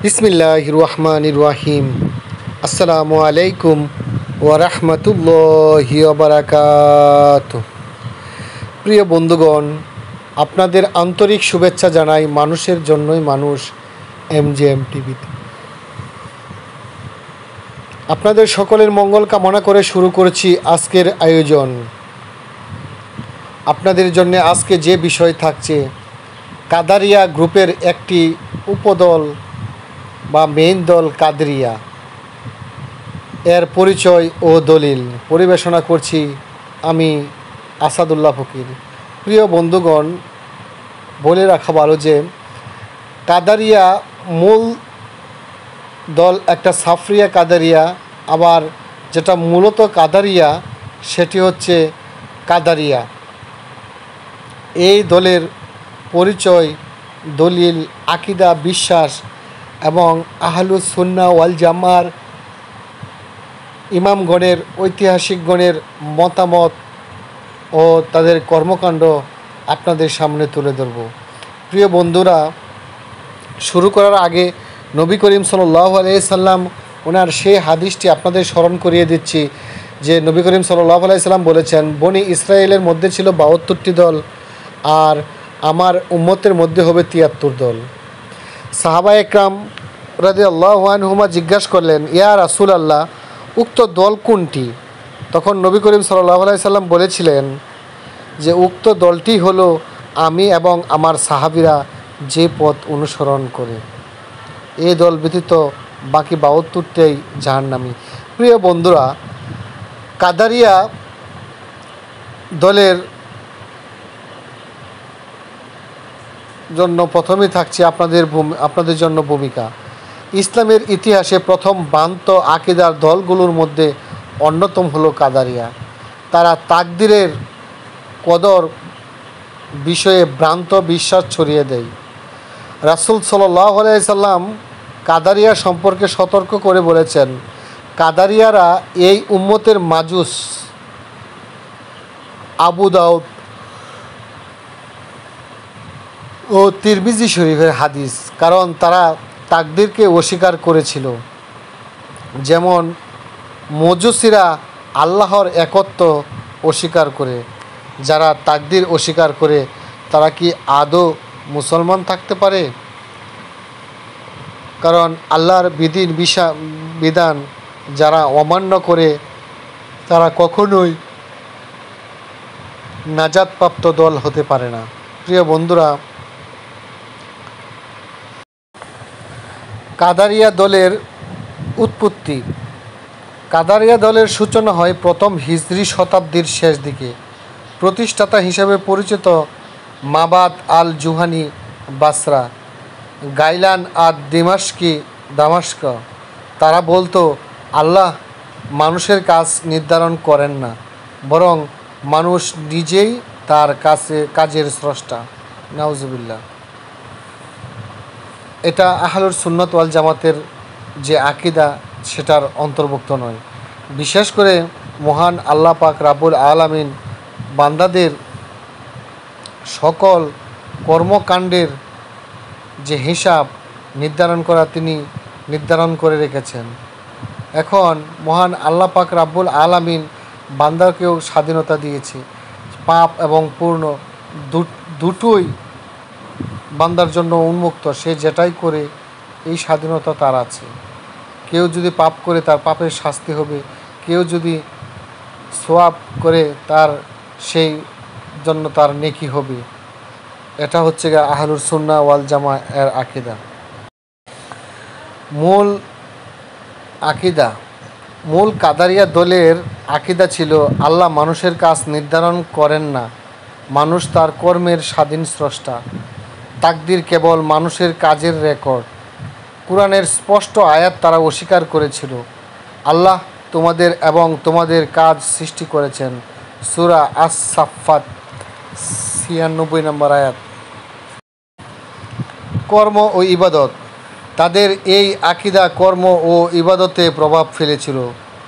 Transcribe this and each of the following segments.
বিসমিল্লাহির রহমানির রহিম। আসসালামু আলাইকুম ওয়া রাহমাতুল্লাহি ওয়া বারাকাতুহু। প্রিয় বন্ধুগণ, আপনাদের আন্তরিক শুভেচ্ছা জানাই মানুষের জন্যই মানুষ MJM টিভিতে। আপনাদের সকলের মঙ্গল কামনা করে শুরু করেছি আজকের আয়োজন। আপনাদের জন্য আজকে যে বিষয় থাকছে, কাদারিয়া গ্রুপের একটি উপদল বা মেইন দল কাদরিয়া, এর পরিচয় ও দলিল পরিবেশনা করছি আমি আসাদুল্লাহ ফকির। প্রিয় বন্ধুগণ, বলে রাখা ভালো যে কাদারিয়া মূল দল একটা সাফরিয়া কাদারিয়া, আবার যেটা মূলত কাদারিয়া সেটি হচ্ছে কাদারিয়া। এই দলের পরিচয়, দলিল, আকিদা, বিশ্বাস এবং আহলুস সুন্নাহ ওয়াল জামার ইমামগণের, ঐতিহাসিকগণের মতামত ও তাদের কর্মকাণ্ড আপনাদের সামনে তুলে ধরব। প্রিয় বন্ধুরা, শুরু করার আগে নবী করিম সাল্লাল্লাহু আলাইহি সাল্লাম ওনার সেই হাদিসটি আপনাদের স্মরণ করিয়ে দিচ্ছি যে নবী করিম সাল্লাল্লাহু আলাইহি সাল্লাম বলেছেন, বনি ইসরায়েলের মধ্যে ছিল 72টি দল, আর আমার উম্মতের মধ্যে হবে 73 দল। সাহাবা একরাম রাদিয়াল্লাহু আনহুমা জিজ্ঞাসা করলেন, ইয়া রাসূলুল্লাহ, উক্ত দল কোনটি? তখন নবী করিম সাল্লাল্লাহু আলাইহি সাল্লাম বলেছিলেন যে উক্ত দলটি হলো আমি এবং আমার সাহাবীরা যে পথ অনুসরণ করে। এই দল ব্যতীত বাকি 72টাই জাহান্নামী। প্রিয় বন্ধুরা, কাদারিয়া দলের জন্য প্রথমেই থাকছে আপনাদের জন্য ভূমিকা। ইসলামের ইতিহাসে প্রথম ভ্রান্ত আকিদার দলগুলোর মধ্যে অন্যতম হলো কাদারিয়া। তারা তাকদীরের কদর বিষয়ে ভ্রান্ত বিশ্বাস ছড়িয়ে দেয়। রাসূল সাল্লাল্লাহু আলাইহি সাল্লাম কাদারিয়া সম্পর্কে সতর্ক করে বলেছেন, কাদারিয়ারা এই উম্মতের মাজুস। আবু দাউদ ও তিরমিজি শরীফের হাদিস। কারণ তারা তাকদীরকে অস্বীকার করেছিল। যেমন মজুসিরা আল্লাহর একত্ব অস্বীকার করে। যারা তাকদীর অস্বীকার করে তারা কি আদৌ মুসলমান থাকতে পারে? কারণ আল্লাহর বিধান যারা অমান্য করে তারা কখনোই নাজাতপ্রাপ্ত দল হতে পারে না। প্রিয় বন্ধুরা, কাদারিয়া দলের উৎপত্তি। কাদারিয়া দলের সূচনা হয় প্রথম হিজরি শতাব্দীর শেষ দিকে। প্রতিষ্ঠাতা হিসেবে পরিচিত মাবাদ আল জুহানি বাসরা, গাইলান আর দামাস্ক। তারা বলতো, আল্লাহ মানুষের কাজ নির্ধারণ করেন না, বরং মানুষ নিজেই তার কাজের স্রষ্টা। নাউজুবিল্লাহ। এটা আহলুস সুন্নাত ওয়াল জামাতের যে আকিদা সেটার অন্তর্ভুক্ত নয়। বিশেষ করে মহান আল্লাহ পাক রাব্বুল আলামিন বান্দাদের সকল কর্মকাণ্ডের যে হিসাব তিনি নির্ধারণ করে রেখেছেন। এখন মহান আল্লাহ পাক রাব্বুল আলামিন বান্দাকেও স্বাধীনতা দিয়েছে। পাপ এবং পূর্ণ দুটোই বান্দার জন্য উন্মুক্ত। সে যেটাই করে এই স্বাধীনতা তার আছে। কেউ যদি পাপ করে তার পাপের শাস্তি হবে, কেউ যদি সওয়াব করে তার সেই জন্য তার নেকি হবে। এটা হচ্ছে আহলুস সুন্নাহ ওয়াল জামা এর আকিদা। মূল কাদারিয়া দলের আকিদা ছিল, আল্লাহ মানুষের কাজ নির্ধারণ করেন না, মানুষ তার কর্মের স্বাধীন স্রষ্টা। তাকদীর কেবল মানুষের কাজের রেকর্ড। কুরআনের স্পষ্ট আয়াত তারা অস্বীকার করেছিল। আল্লাহ তোমাদের এবং তোমাদের কাজ সৃষ্টি করেছেন। সূরা আস-সাফফাত 96 নম্বর আয়াত। কর্ম ও ইবাদত। তাদের এই আকিদা কর্ম ও ইবাদতে প্রভাব ফেলেছিল।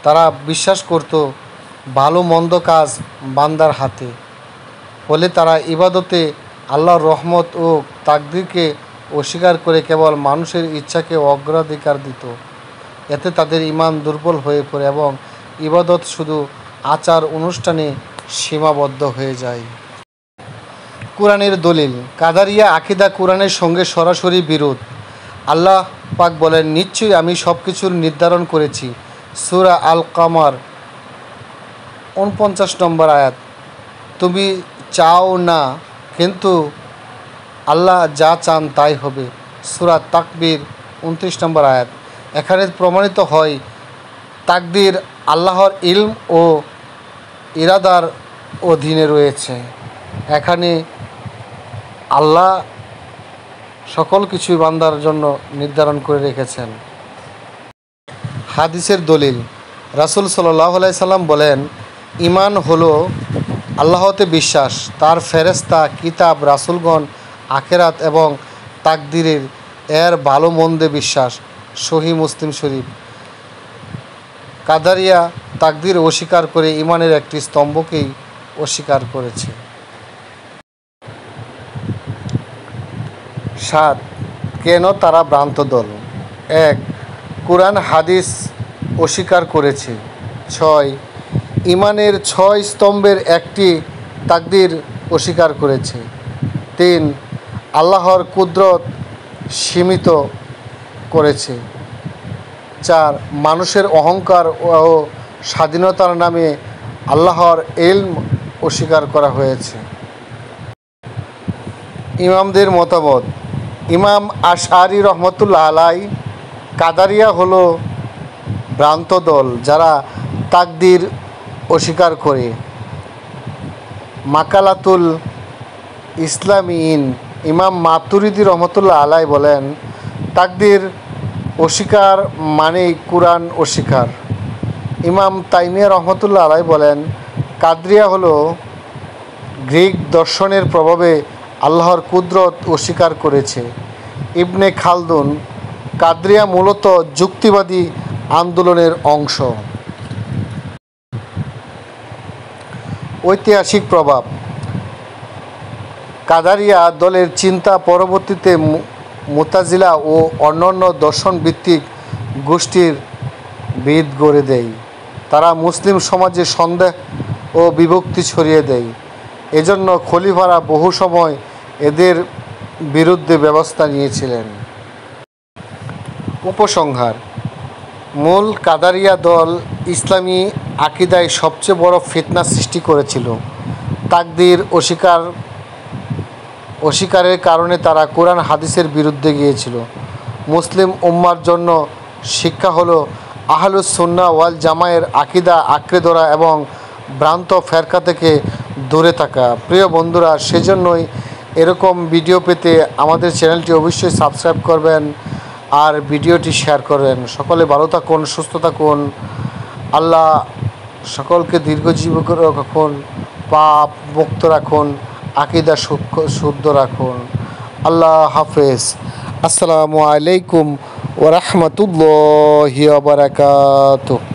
তারা বিশ্বাস করত ভালো মন্দ কাজ বান্দার হাতে। ফলে তারা ইবাদতে আল্লাহর রহমত ও তাকদীরকে অস্বীকার করে কেবল মানুষের ইচ্ছাকে অগ্রাধিকার দিত, এতে তাদের ঈমান দুর্বল হয়ে পড়ে এবং ইবাদত শুধু আচার অনুষ্ঠানে সীমাবদ্ধ হয়ে যায়। কুরআনের দলিল। কাদারিয়া আকীদা কুরআনের সঙ্গে সরাসরি বিরোধ। আল্লাহ পাক বলেন, নিশ্চয়ই আমি সব কিছুর নির্ধারণ করেছি। সূরা আল কামার ৪৯ নম্বর আয়াত। তুমি চাও না, কিন্তু আল্লাহ যা চান তাই হবে। সূরা তাকবীর ২৯ নম্বর আয়াত। এখানে প্রমাণিত হয় তাকদীর আল্লাহর ইলম ও ইরাদার অধীনে রয়েছে। এখানে আল্লাহ সকল কিছুই বান্দার জন্য নির্ধারণ করে রেখেছেন। হাদিসের দলিল। রাসূল সাল্লাল্লাহু আলাইহি সাল্লাম বলেন, ঈমান হলো আল্লাহতে বিশ্বাস, তার ফেরেশতা, কিতাব, রাসূলগণ, আখিরাত এবং তাকদীরের এর ভালো মন্দে বিশ্বাস। সহিহ মুসলিম শরীফ। কাদারিয়া তাকদীর অস্বীকার করে ঈমানের একটি স্তম্ভকেই অস্বীকার করেছে। ৭. কেন তারা ভ্রান্ত দল? ১. কুরআন হাদিস অস্বীকার করেছে। ৬. ঈমানের ৬ স্তম্ভের একটি তাকদীর অস্বীকার করেছে। ৩. আল্লাহর কুদরত সীমিত করেছে। ৪. মানুষের অহংকার ও স্বাধীনতার নামে আল্লাহর ইলম অস্বীকার করা হয়েছে। ইমামদের মতামত। ইমাম আশআরী রহমতুল্লাহ আলাই, কাদারিয়া হলো ভ্রান্ত দল যারা তাকদীর অস্বীকার করে। মাকালাতুল ইসলামিয়িন। ইমাম মাতুরিদি রহমতুল্লাহ আলাই বলেন, তাকদীর অস্বীকার মানেই কুরআন অস্বীকার। ইমাম তাইমিয়া রহমতুল্লাহ আলাই বলেন, কাদরিয়া হলো গ্রিক দর্শনের প্রভাবে আল্লাহর কুদরত অস্বীকার করেছে। ইবনে খালদুন। কাদরিয়া মূলত যুক্তিবাদী আন্দোলনের অংশ। ঐতিহাসিক প্রভাব। কাদারিয়া দলের চিন্তা পরবর্তীতে মুতাজিলা ও অন্যান্য দর্শনভিত্তিক গোষ্ঠীর ভিত গড়ে দেয়। তারা মুসলিম সমাজে সন্দেহ ও বিভক্তি ছড়িয়ে দেয়। এজন্য খলিফারা বহু সময় এদের বিরুদ্ধে ব্যবস্থা নিয়েছিলেন। উপসংহার। মূল কাদারিয়া দল ইসলামী আকীদায় সবচেয়ে বড় ফিতনা সৃষ্টি করেছিল। তাকদীর অস্বীকারের কারণে তারা কোরআন হাদিসের বিরুদ্ধে গিয়েছিল। মুসলিম উম্মার জন্য শিক্ষা হলো আহলুস সুন্নাহ ওয়াল জামায়ের আকীদা আঁকড়ে ধরা এবং ভ্রান্ত ফেরকা থেকে দূরে থাকা। প্রিয় বন্ধুরা, সেজন্যই এরকম ভিডিও পেতে আমাদের চ্যানেলটি অবশ্যই সাবস্ক্রাইব করবেন আর ভিডিওটি শেয়ার করবেন। সকলে ভালো থাকুন, সুস্থ থাকুন। আল্লাহ সকলকে দীর্ঘজীবী করে রাখুন, পাপ মুক্ত রাখুন, আকীদা শুদ্ধ রাখুন। আল্লাহ হাফেজ। আসসালামু আলাইকুম ওয়া রাহমাতুল্লাহি ওয়া বারাকাতুহু।